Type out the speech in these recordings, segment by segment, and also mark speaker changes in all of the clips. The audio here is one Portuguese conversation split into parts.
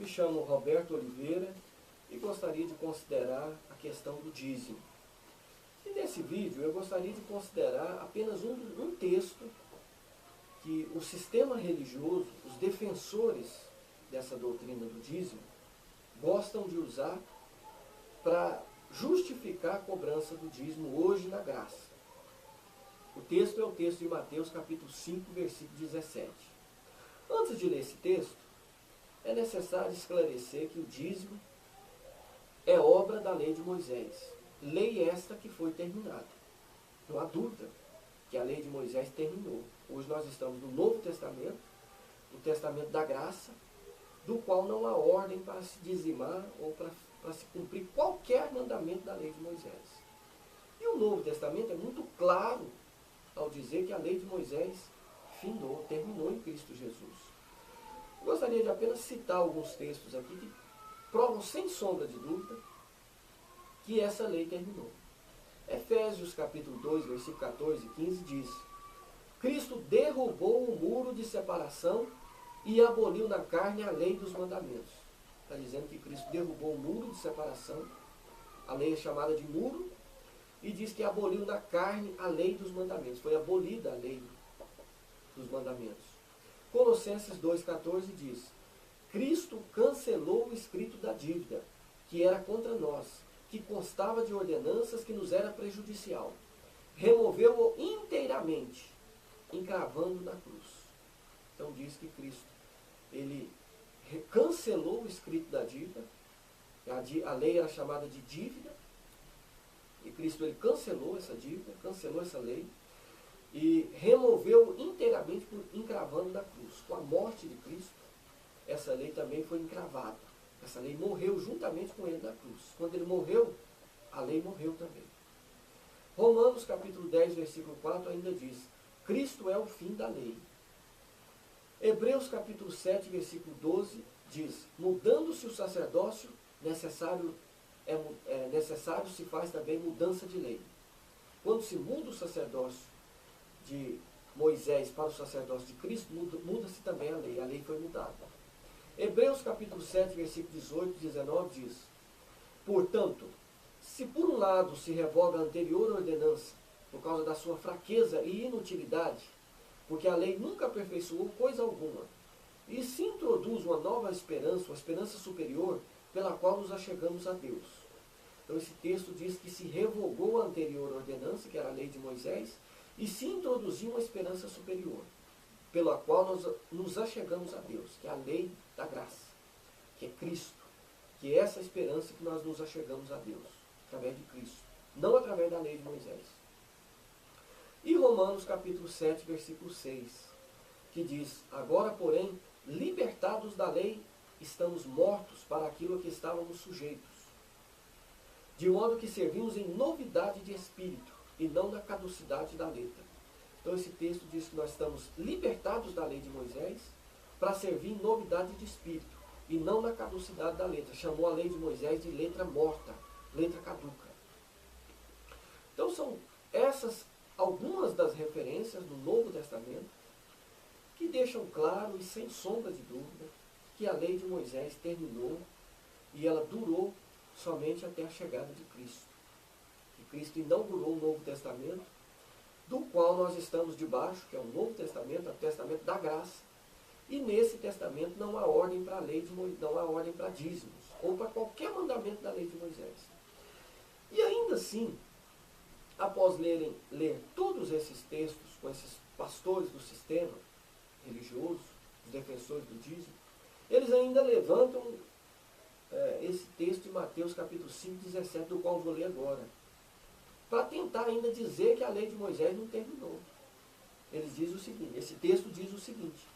Speaker 1: chamo Roberto Oliveira e gostaria de considerar a questão do dízimo. E nesse vídeo eu gostaria de considerar apenas um texto que o sistema religioso, os defensores dessa doutrina do dízimo, gostam de usar para justificar a cobrança do dízimo hoje na graça. O texto é o texto de Mateus capítulo 5, versículo 17. Antes de ler esse texto, é necessário esclarecer que o dízimo é obra da lei de Moisés. Lei esta que foi terminada. Não há dúvida que a lei de Moisés terminou. Hoje nós estamos no Novo Testamento, o Testamento da Graça, do qual não há ordem para se dizimar ou para se cumprir qualquer mandamento da lei de Moisés. E o Novo Testamento é muito claro ao dizer que a lei de Moisés findou, terminou em Cristo Jesus. Gostaria de apenas citar alguns textos aqui que provam sem sombra de dúvida que essa lei terminou. Efésios capítulo 2, versículo 14 e 15 diz: Cristo derrubou o muro de separação e aboliu na carne a lei dos mandamentos. Está dizendo que Cristo derrubou o muro de separação, a lei é chamada de muro, e diz que aboliu na carne a lei dos mandamentos. Foi abolida a lei dos mandamentos. Colossenses 2,14 diz: Cristo cancelou o escrito da dívida, que era contra nós, que constava de ordenanças que nos era prejudicial. Removeu-o inteiramente, encravando na cruz. Então diz que Cristo, ele cancelou o escrito da dívida, a lei era chamada de dívida, e Cristo ele cancelou essa dívida, cancelou essa lei, e removeu inteiramente, encravando na cruz. Com a morte de Cristo, essa lei também foi encravada. Essa lei morreu juntamente com ele na cruz. Quando ele morreu, a lei morreu também. Romanos capítulo 10, versículo 4 ainda diz: Cristo é o fim da lei. Hebreus capítulo 7, versículo 12 diz: mudando-se o sacerdócio, necessário se faz também mudança de lei. Quando se muda o sacerdócio de Moisés para o sacerdócio de Cristo, muda-se também a lei foi mudada. Hebreus capítulo 7, versículo 18 e 19 diz: portanto, se por um lado se revoga a anterior ordenança, por causa da sua fraqueza e inutilidade, porque a lei nunca aperfeiçoou coisa alguma, e se introduz uma nova esperança, uma esperança superior, pela qual nos achegamos a Deus. Então esse texto diz que se revogou a anterior ordenança, que era a lei de Moisés, e se introduziu uma esperança superior, pela qual nós nos achegamos a Deus, que é a lei da graça, que é Cristo, que é essa esperança que nós nos achegamos a Deus, através de Cristo, não através da lei de Moisés. E Romanos capítulo 7, versículo 6, que diz: agora, porém, libertados da lei, estamos mortos para aquilo a que estávamos sujeitos, de modo que servimos em novidade de espírito, e não na caducidade da letra. Então esse texto diz que nós estamos libertados da lei de Moisés para servir em novidade de espírito e não na caducidade da letra. Chamou a lei de Moisés de letra morta, letra caduca. Então são essas algumas das referências do Novo Testamento que deixam claro e sem sombra de dúvida que a lei de Moisés terminou e ela durou somente até a chegada de Cristo. Cristo inaugurou o Novo Testamento, do qual nós estamos debaixo, que é o Novo Testamento, o Testamento da Graça. E nesse testamento não há ordem para a lei de Moisés, não há ordem para dízimos, ou para qualquer mandamento da lei de Moisés. E ainda assim, após ler todos esses textos com esses pastores do sistema religioso, os defensores do dízimo, eles ainda levantam esse texto de Mateus capítulo 5, 17, do qual eu vou ler agora, para tentar ainda dizer que a lei de Moisés não terminou. Eles dizem o seguinte, esse texto diz o seguinte,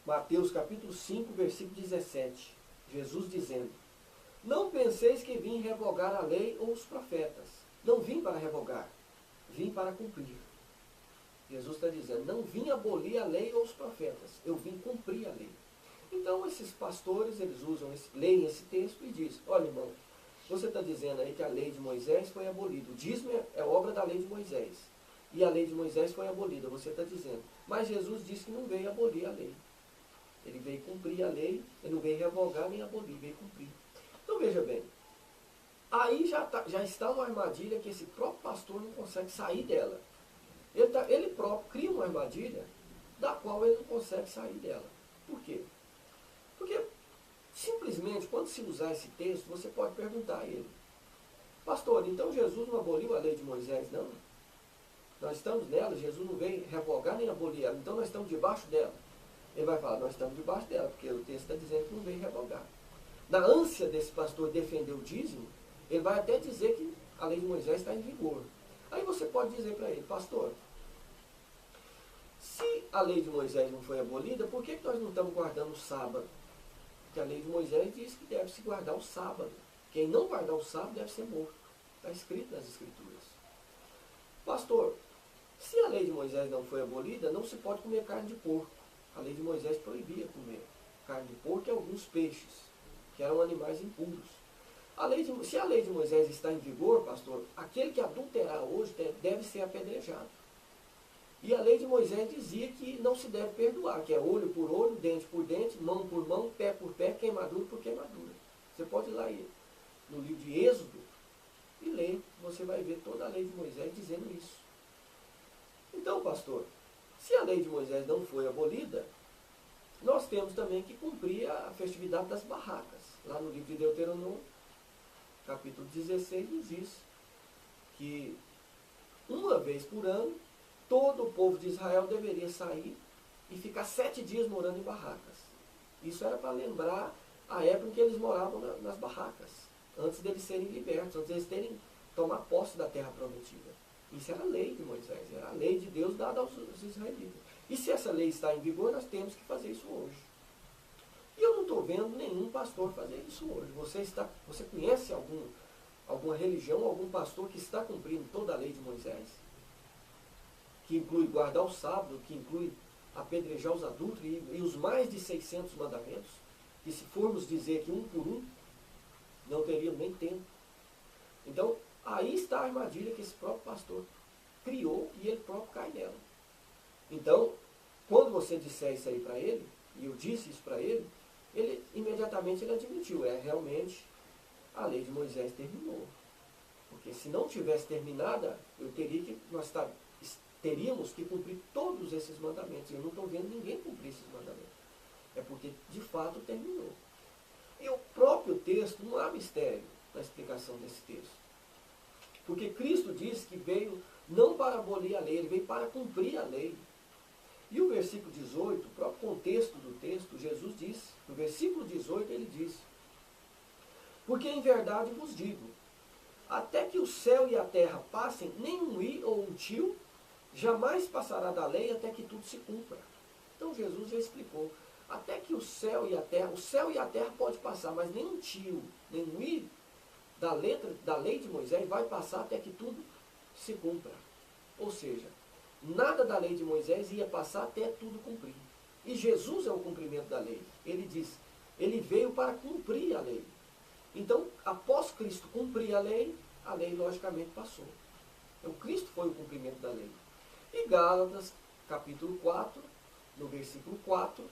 Speaker 1: Mateus capítulo 5, versículo 17, Jesus dizendo: não penseis que vim revogar a lei ou os profetas. Não vim para revogar, vim para cumprir. Jesus está dizendo, não vim abolir a lei ou os profetas, eu vim cumprir a lei. Então esses pastores, eles leem esse texto e dizem: olha, irmão, você está dizendo aí que a lei de Moisés foi abolida. O dízimo é obra da lei de Moisés. E a lei de Moisés foi abolida, você está dizendo. Mas Jesus disse que não veio abolir a lei. Ele veio cumprir a lei, ele não veio revogar nem abolir, veio cumprir. Então veja bem, aí já está uma armadilha que esse próprio pastor não consegue sair dela. Ele próprio cria uma armadilha da qual ele não consegue sair dela. Por quê? Porque simplesmente quando se usar esse texto, você pode perguntar a ele: pastor, então Jesus não aboliu a lei de Moisés, não? Nós estamos nela, Jesus não veio revogar nem abolir ela, então nós estamos debaixo dela. Ele vai falar: nós estamos debaixo dela, porque o texto está dizendo que não veio revogar. Na ânsia desse pastor defender o dízimo, ele vai até dizer que a lei de Moisés está em vigor. Aí você pode dizer para ele: pastor, se a lei de Moisés não foi abolida, por que nós não estamos guardando o sábado? Porque a lei de Moisés diz que deve se guardar o sábado. Quem não guardar o sábado deve ser morto. Está escrito nas Escrituras. Pastor, se a lei de Moisés não foi abolida, não se pode comer carne de porco. A lei de Moisés proibia comer carne de porco e alguns peixes, que eram animais impuros. Se a lei de Moisés está em vigor, pastor, aquele que adulterar hoje deve ser apedrejado. E a lei de Moisés dizia que não se deve perdoar, que é olho por olho, dente por dente, mão por mão, pé por pé, queimadura por queimadura. Você pode ir lá no livro de Êxodo e ler, você vai ver toda a lei de Moisés dizendo isso. Então, pastor, se a lei de Moisés não foi abolida, nós temos também que cumprir a festividade das barracas. Lá no livro de Deuteronômio, capítulo 16, diz isso, que uma vez por ano, todo o povo de Israel deveria sair e ficar 7 dias morando em barracas. Isso era para lembrar a época em que eles moravam nas barracas, antes deles serem libertos, antes deles terem tomar posse da terra prometida. Isso era a lei de Moisés, era a lei de Deus dada aos israelitas. E se essa lei está em vigor, nós temos que fazer isso hoje. E eu não estou vendo nenhum pastor fazer isso hoje. Você conhece alguma religião, algum pastor que está cumprindo toda a lei de Moisés? Que inclui guardar o sábado, que inclui apedrejar os adultos e os mais de 600 mandamentos, que se formos dizer que um por um, não teriam nem tempo. Então, aí está a armadilha que esse próprio pastor criou e ele próprio cai nela. Então, quando você disser isso aí para ele, e eu disse isso para ele, imediatamente ele admitiu: realmente a lei de Moisés terminou. Porque se não tivesse terminada, nós teríamos que cumprir todos esses mandamentos. Eu não estou vendo ninguém cumprir esses mandamentos. É porque, de fato, terminou. E o próprio texto, não há mistério na explicação desse texto. Porque Cristo disse que veio não para abolir a lei, ele veio para cumprir a lei. E o versículo 18, o próprio contexto do texto, Jesus disse, no versículo 18 ele disse: porque em verdade vos digo, até que o céu e a terra passem, nem um i ou um tio jamais passará da lei até que tudo se cumpra. Então Jesus já explicou, até que o céu e a terra pode passar, mas nem um tio, nem um i da lei de Moisés vai passar até que tudo se cumpra. Ou seja, nada da lei de Moisés ia passar até tudo cumprir. E Jesus é o cumprimento da lei. Ele diz, ele veio para cumprir a lei. Então, após Cristo cumprir a lei logicamente passou. Então, Cristo foi o cumprimento da lei. E Gálatas, capítulo 4, no versículo 4,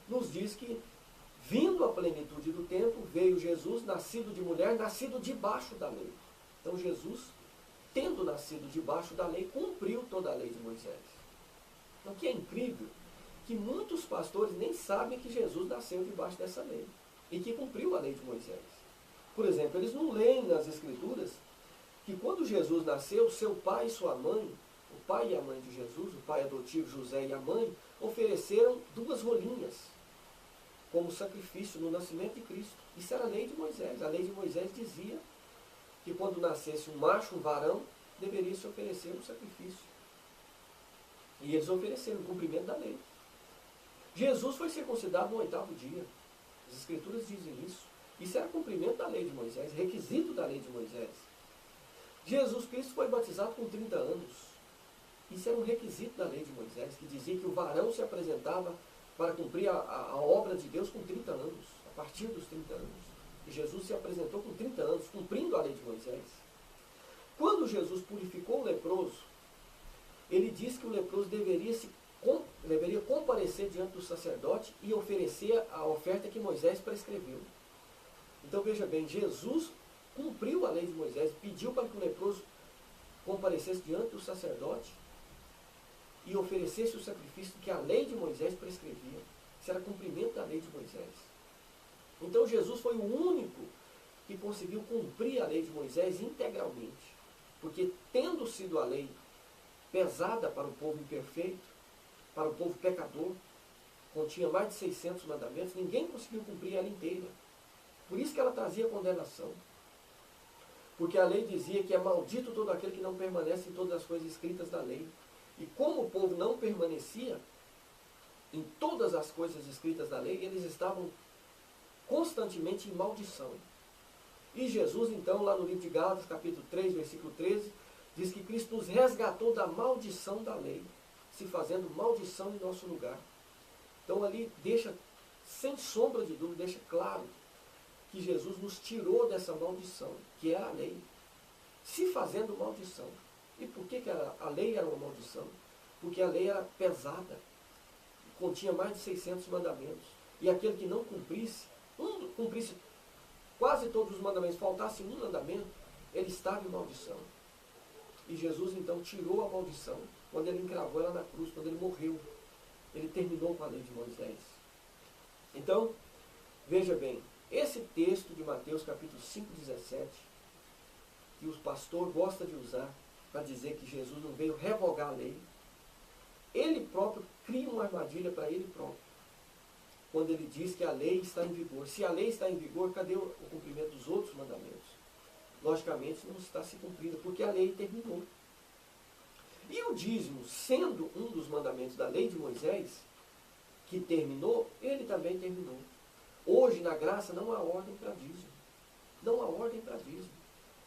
Speaker 1: nos diz que, vindo a plenitude do tempo, veio Jesus, nascido de mulher, nascido debaixo da lei. Então, Jesus, tendo nascido debaixo da lei, cumpriu toda a lei de Moisés. Então, o que é incrível, que muitos pastores nem sabem que Jesus nasceu debaixo dessa lei e que cumpriu a lei de Moisés. Por exemplo, eles não leem nas Escrituras que quando Jesus nasceu, seu pai e sua mãe, o pai e a mãe de Jesus, o pai adotivo José e a mãe, ofereceram 2 rolinhas como sacrifício no nascimento de Cristo. Isso era a lei de Moisés. A lei de Moisés dizia que quando nascesse um macho, um varão, deveria se oferecer um sacrifício. E eles ofereceram o cumprimento da lei. Jesus foi circuncidado no 8º dia. As Escrituras dizem isso. Isso era cumprimento da lei de Moisés, requisito da lei de Moisés. Jesus Cristo foi batizado com 30 anos. Isso era um requisito da lei de Moisés, que dizia que o varão se apresentava para cumprir a obra de Deus com 30 anos, a partir dos 30 anos. E Jesus se apresentou com 30 anos, cumprindo a lei de Moisés. Quando Jesus purificou o leproso, ele disse que o leproso deveria se deveria comparecer diante do sacerdote e oferecer a oferta que Moisés prescreveu. Então veja bem, Jesus cumpriu a lei de Moisés, pediu para que o leproso comparecesse diante do sacerdote e oferecesse o sacrifício que a lei de Moisés prescrevia. Isso era cumprimento da lei de Moisés. Então Jesus foi o único que conseguiu cumprir a lei de Moisés integralmente. Porque tendo sido a lei pesada para o povo imperfeito, para o povo pecador, continha mais de 600 mandamentos, ninguém conseguiu cumprir ela inteira. Por isso que ela trazia condenação. Porque a lei dizia que é maldito todo aquele que não permanece em todas as coisas escritas da lei. E como o povo não permanecia em todas as coisas escritas da lei, eles estavam constantemente em maldição. E Jesus, então, lá no livro de Gálatas, capítulo 3, versículo 13, diz que Cristo nos resgatou da maldição da lei, se fazendo maldição em nosso lugar. Então ali deixa, sem sombra de dúvida, deixa claro que Jesus nos tirou dessa maldição, que é a lei, se fazendo maldição. E por que a lei era uma maldição? Porque a lei era pesada, continha mais de 600 mandamentos. E aquele que não cumprisse quase todos os mandamentos, faltasse um mandamento, ele estava em maldição. E Jesus então tirou a maldição, quando ele encravou ela na cruz, quando ele morreu. Ele terminou com a lei de Moisés. Então, veja bem, esse texto de Mateus capítulo 5, 17, que o pastor gosta de usar para dizer que Jesus não veio revogar a lei, ele próprio cria uma armadilha para ele próprio, quando ele diz que a lei está em vigor. Se a lei está em vigor, cadê o cumprimento dos outros mandamentos? Logicamente não está se cumprindo, porque a lei terminou. E o dízimo, sendo um dos mandamentos da lei de Moisés, que terminou, ele também terminou. Hoje, na graça, não há ordem para dízimo. Não há ordem para dízimo.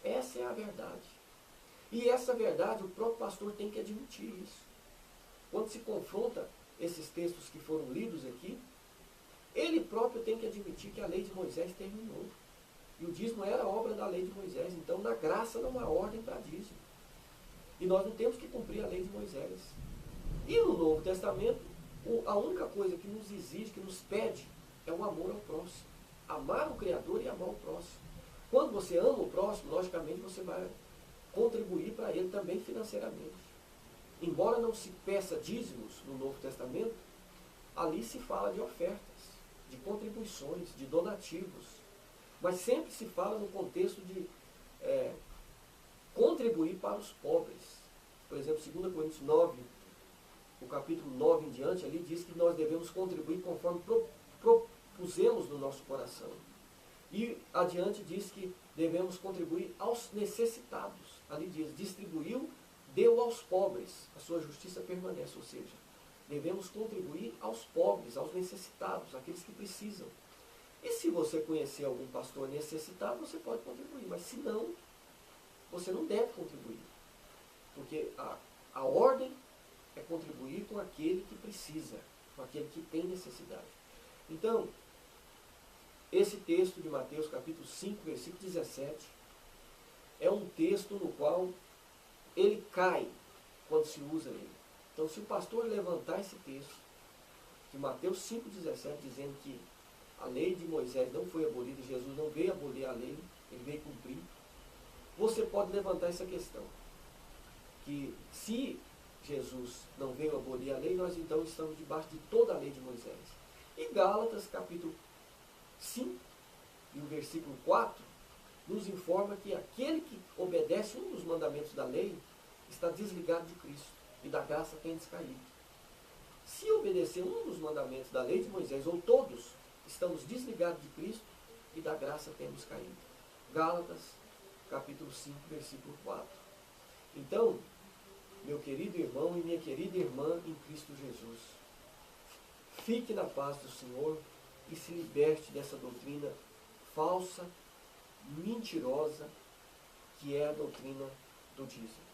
Speaker 1: Essa é a verdade. E essa verdade, o próprio pastor tem que admitir isso. Quando se confronta esses textos que foram lidos aqui, ele próprio tem que admitir que a lei de Moisés terminou. E o dízimo era obra da lei de Moisés. Então, na graça, não há ordem para dízimo. E nós não temos que cumprir a lei de Moisés. E no Novo Testamento, a única coisa que nos exige, que nos pede, é o amor ao próximo. Amar o Criador e amar o próximo. Quando você ama o próximo, logicamente você vai contribuir para ele também financeiramente. Embora não se peça dízimos no Novo Testamento, ali se fala de ofertas, de contribuições, de donativos. Mas sempre se fala no contexto de contribuir para os pobres. Por exemplo, 2 Coríntios 9, o capítulo 9 em diante, ali diz que nós devemos contribuir conforme propusemos no nosso coração. E adiante diz que devemos contribuir aos necessitados. Ali diz, distribuiu, deu aos pobres, a sua justiça permanece. Ou seja, devemos contribuir aos pobres, aos necessitados, aqueles que precisam. E se você conhecer algum pastor necessitado, você pode contribuir. Mas se não, você não deve contribuir. Porque a ordem é contribuir com aquele que precisa, com aquele que tem necessidade. Então, esse texto de Mateus capítulo 5, versículo 17, é um texto no qual ele cai quando se usa ele. Então, se o pastor levantar esse texto de Mateus 5,17, dizendo que a lei de Moisés não foi abolida, Jesus não veio abolir a lei, ele veio cumprir, você pode levantar essa questão. Que se Jesus não veio abolir a lei, nós então estamos debaixo de toda a lei de Moisés. E Gálatas, capítulo 5, e o versículo 4, nos informa que aquele que obedece um dos mandamentos da lei está desligado de Cristo e da graça tem descaído. Se obedecer um dos mandamentos da lei de Moisés, ou todos, estamos desligados de Cristo e da graça temos caído. Gálatas, capítulo 5, versículo 4. Então, meu querido irmão e minha querida irmã em Cristo Jesus, fique na paz do Senhor e se liberte dessa doutrina falsa, mentirosa, que é a doutrina do dízimo.